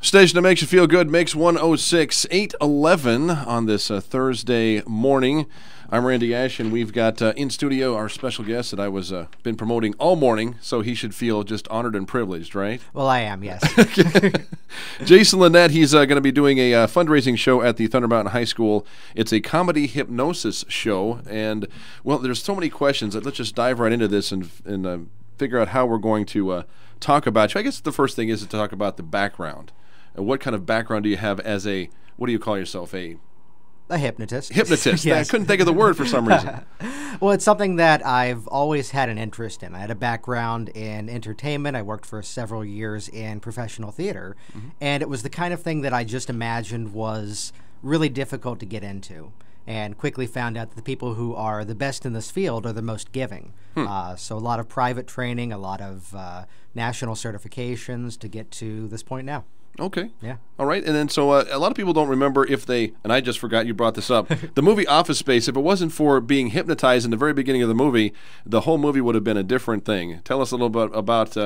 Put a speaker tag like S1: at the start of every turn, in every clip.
S1: Station that makes you feel good, Mix 106, 8:11 on this Thursday morning. I'm Randy Ash, and we've got in studio our special guest that I was been promoting all morning, so he should feel just honored and privileged, right?
S2: Well, I am, yes.
S1: Jason Linett, he's going to be doing a fundraising show at the Thunder Mountain High School. It's a comedy hypnosis show, and, well, there's so many questions. Let's just dive right into this and figure out how we're going to talk about you. I guess the first thing is to talk about the background. What kind of background do you have as a, what do you call yourself, a
S2: hypnotist.
S1: Hypnotist.
S2: Yes.
S1: I couldn't think of the word for some reason.
S2: Well, it's something that I've always had an interest in. I had a background in entertainment. I worked for several years in professional theater, and it was the kind of thing that I just imagined was really difficult to get into, and quickly found out that the people who are the best in this field are the most giving. So a lot of private training, a lot of national certifications to get to this point now.
S1: Okay.
S2: Yeah.
S1: All right. And then so a lot of people don't remember if they, and I just forgot you brought this up, the movie Office Space, if it wasn't for being hypnotized in the very beginning of the movie, the whole movie would have been a different thing. Tell us a little bit about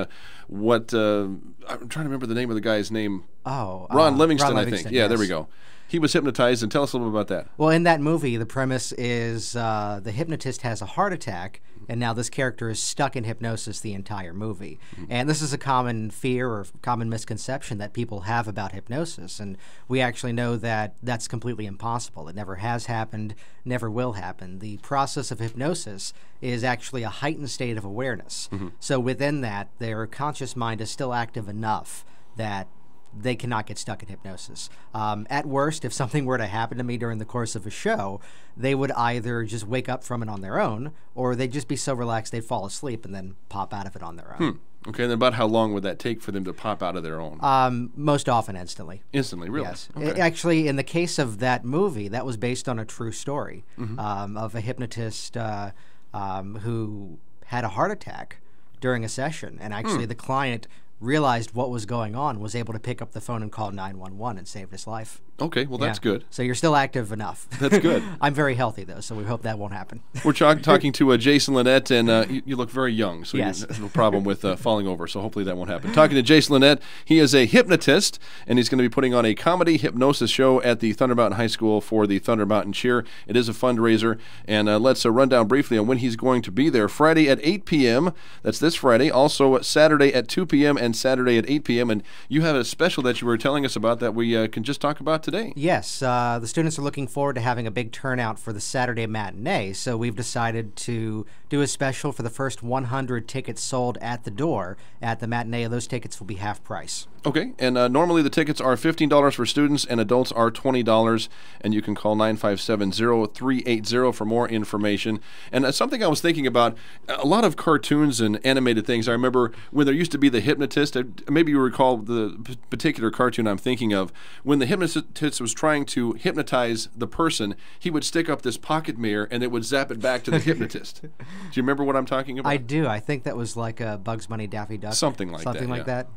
S1: what, I'm trying to remember the name of the guy's name.
S2: Oh.
S1: Ron Livingston,
S2: Ron
S1: I think.
S2: Livingston,
S1: Yeah,
S2: yes.
S1: there we go. He was hypnotized, and tell us a little bit about that.
S2: Well, in that movie, the premise is the hypnotist has a heart attack, and now this character is stuck in hypnosis the entire movie. And this is a common fear or common misconception that people have about hypnosis, and we actually know that that's completely impossible. It never has happened, never will happen. The process of hypnosis is actually a heightened state of awareness. So within that, their conscious mind is still active enough that they cannot get stuck in hypnosis. At worst, if something were to happen to me during the course of a show, they would either just wake up from it on their own, or they'd just be so relaxed they'd fall asleep and then pop out of it on their own.
S1: Okay, and then about how long would that take for them to pop out of their own?
S2: Most often instantly.
S1: Instantly, really?
S2: Yes.
S1: Okay.
S2: Actually, in the case of that movie, that was based on a true story of a hypnotist who had a heart attack during a session, and actually the client realized what was going on, was able to pick up the phone and call 911 and saved his life.
S1: Okay, well, that's good.
S2: So you're still active enough.
S1: That's good.
S2: I'm very healthy, though, so we hope that won't happen.
S1: We're talking to Jason Linett, and you look very young, so
S2: Yes.
S1: you have no problem with falling over, so hopefully that won't happen. Talking to Jason Linett, he is a hypnotist, and he's going to be putting on a comedy hypnosis show at the Thunder Mountain High School for the Thunder Mountain Cheer. It is a fundraiser, and let's run down briefly on when he's going to be there. Friday at 8 p.m., that's this Friday, also Saturday at 2 p.m. and Saturday at 8 p.m., and you have a special that you were telling us about that we can just talk about today.
S2: Yes, the students are looking forward to having a big turnout for the Saturday matinee, so we've decided to do a special for the first 100 tickets sold at the door. At the matinee, those tickets will be half price.
S1: Okay, and normally the tickets are $15 for students and adults are $20, and you can call 957-0380 for more information. And something I was thinking about, a lot of cartoons and animated things, I remember when there used to be the hypnotist, maybe you recall the particular cartoon I'm thinking of, when the hypnotist was trying to hypnotize the person, he would stick up this pocket mirror and it would zap it back to the hypnotist. Do you remember what I'm talking about?
S2: I do. I think that was like a Bugs Bunny Daffy Duck.
S1: Something like that.
S2: Something like that.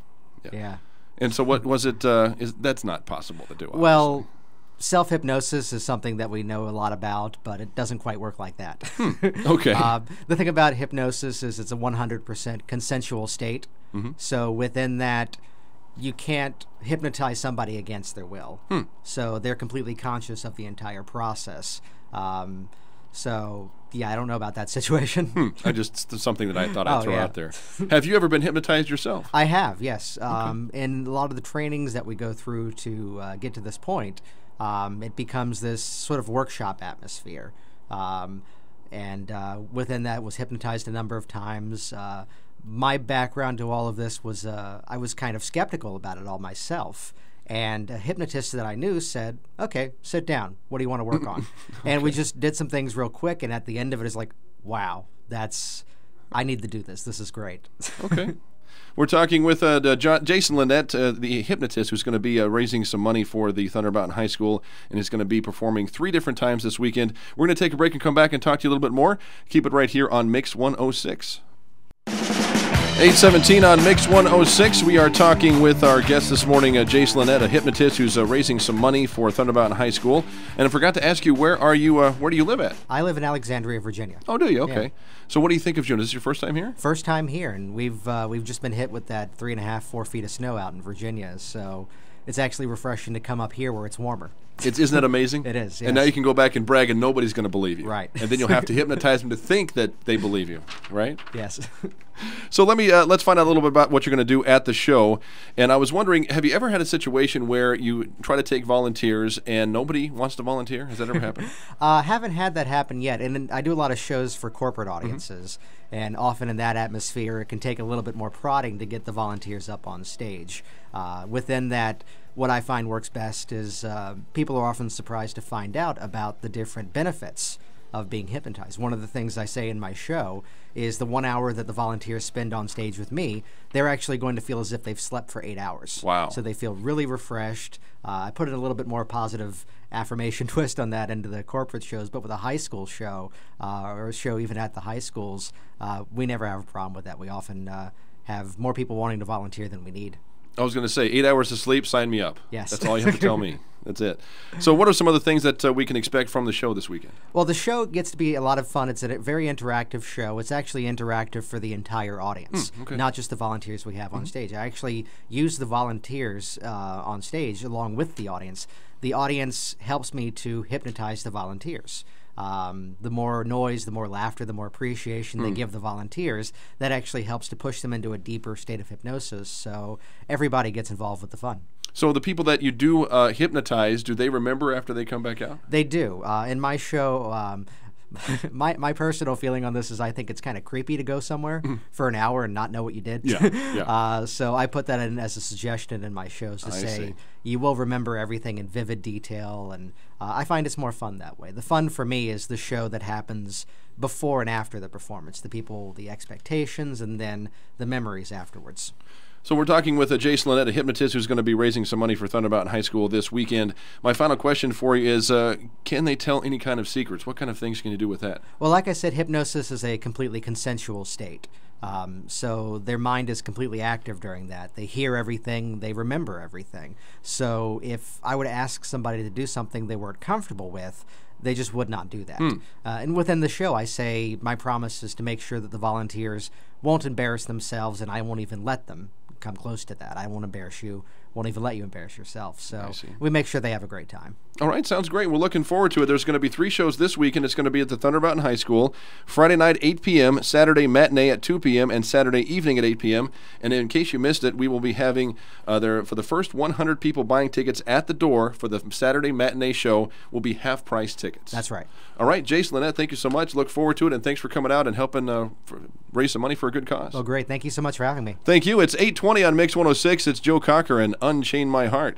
S2: Yeah.
S1: And so what was it, that's not possible to do, obviously.
S2: Well, self-hypnosis is something that we know a lot about, but it doesn't quite work like that.
S1: Okay.
S2: The thing about hypnosis is it's a 100% consensual state. So within that, you can't hypnotize somebody against their will. So they're completely conscious of the entire process. So, yeah, I don't know about that situation.
S1: Just something that I thought I'd
S2: Oh,
S1: throw
S2: yeah.
S1: out there. Have you ever been hypnotized yourself?
S2: I have, yes. In a lot of the trainings that we go through to get to this point, it becomes this sort of workshop atmosphere. And within that was hypnotized a number of times. My background to all of this was I was kind of skeptical about it all myself. And a hypnotist that I knew said, okay, sit down. What do you want to work on? And we just did some things real quick. And at the end of it, it's like, wow, I need to do this. This is great.
S1: Okay. We're talking with Jason Linett, the hypnotist, who's going to be raising some money for the Thunder Mountain High School, and is going to be performing 3 different times this weekend. We're going to take a break and come back and talk to you a little bit more. Keep it right here on Mix 106. 8:17 on Mix 106. We are talking with our guest this morning, Jason Linett, a hypnotist who's raising some money for Thunder Mountain High School. And I forgot to ask you, where do you live at?
S2: I live in Alexandria, Virginia.
S1: Oh, do you? Okay.
S2: Yeah.
S1: So what do you think of Juneau? Is this your first time here?
S2: First time here, and we've just been hit with that 3.5, 4 feet of snow out in Virginia. So it's actually refreshing to come up here where it's warmer.
S1: Isn't that amazing?
S2: It is, yes.
S1: And now you can go back and brag, and nobody's going to believe you.
S2: Right.
S1: And then you'll have to hypnotize them to think that they believe you, right?
S2: Yes.
S1: So let's find out a little bit about what you're going to do at the show. And I was wondering, have you ever had a situation where you try to take volunteers and nobody wants to volunteer? Has that ever happened?
S2: Haven't had that happen yet. And I do a lot of shows for corporate audiences. And often in that atmosphere, it can take a little bit more prodding to get the volunteers up on stage. Within that, what I find works best is people are often surprised to find out about the different benefits of being hypnotized. One of the things I say in my show is the 1 hour that the volunteers spend on stage with me, they're actually going to feel as if they've slept for 8 hours.
S1: Wow.
S2: So they feel really refreshed. I put in a little bit more positive affirmation twist on that into the corporate shows, but with a high school show, or a show even at the high schools, we never have a problem with that. We often have more people wanting to volunteer than we need.
S1: I was going to say, 8 hours of sleep, sign me up.
S2: Yes.
S1: That's all you have to tell me. That's it. So what are some other things that we can expect from the show this weekend?
S2: Well, the show gets to be a lot of fun. It's a very interactive show. It's actually interactive for the entire audience, not just the volunteers we have on stage. I actually use the volunteers on stage along with the audience. The audience helps me to hypnotize the volunteers. The more noise, the more laughter, the more appreciation they give the volunteers, that actually helps to push them into a deeper state of hypnosis. So everybody gets involved with the fun.
S1: So the people that you do hypnotize, do they remember after they come back out?
S2: They do. In my show, my personal feeling on this is I think it's kind of creepy to go somewhere for an hour and not know what you did.
S1: Yeah.
S2: So I put that in as a suggestion in my shows to say you will remember everything in vivid detail, and I find it's more fun that way. The fun for me is the show that happens before and after the performance, the people, the expectations, and then the memories afterwards.
S1: So we're talking with Jason Linett, a hypnotist who's going to be raising some money for Thunder Mountain High School this weekend. My final question for you is, can they tell any kind of secrets? What kind of things can you do with that?
S2: Well, like I said, hypnosis is a completely consensual state. So their mind is completely active during that. They hear everything, they remember everything. So if I were to ask somebody to do something they weren't comfortable with, they just would not do that. And within the show, I say my promise is to make sure that the volunteers won't embarrass themselves, and I won't even let them come close to that. I won't embarrass you, won't even let you embarrass yourself. So we make sure they have a great time.
S1: All right, sounds great. We're looking forward to it. There's going to be 3 shows this week, and it's going to be at the Thunder Mountain High School. Friday night, 8 p.m., Saturday matinee at 2 p.m., and Saturday evening at 8 p.m. And in case you missed it, we will be having, for the first 100 people buying tickets at the door for the Saturday matinee show, will be half-price tickets.
S2: That's right.
S1: All right, Jason Linett, thank you so much. Look forward to it, and thanks for coming out and helping raise some money for a good cause.
S2: Well, great. Thank you so much for having me.
S1: Thank you. It's 8:20 on Mix 106. It's Joe Cocker and Unchain My Heart.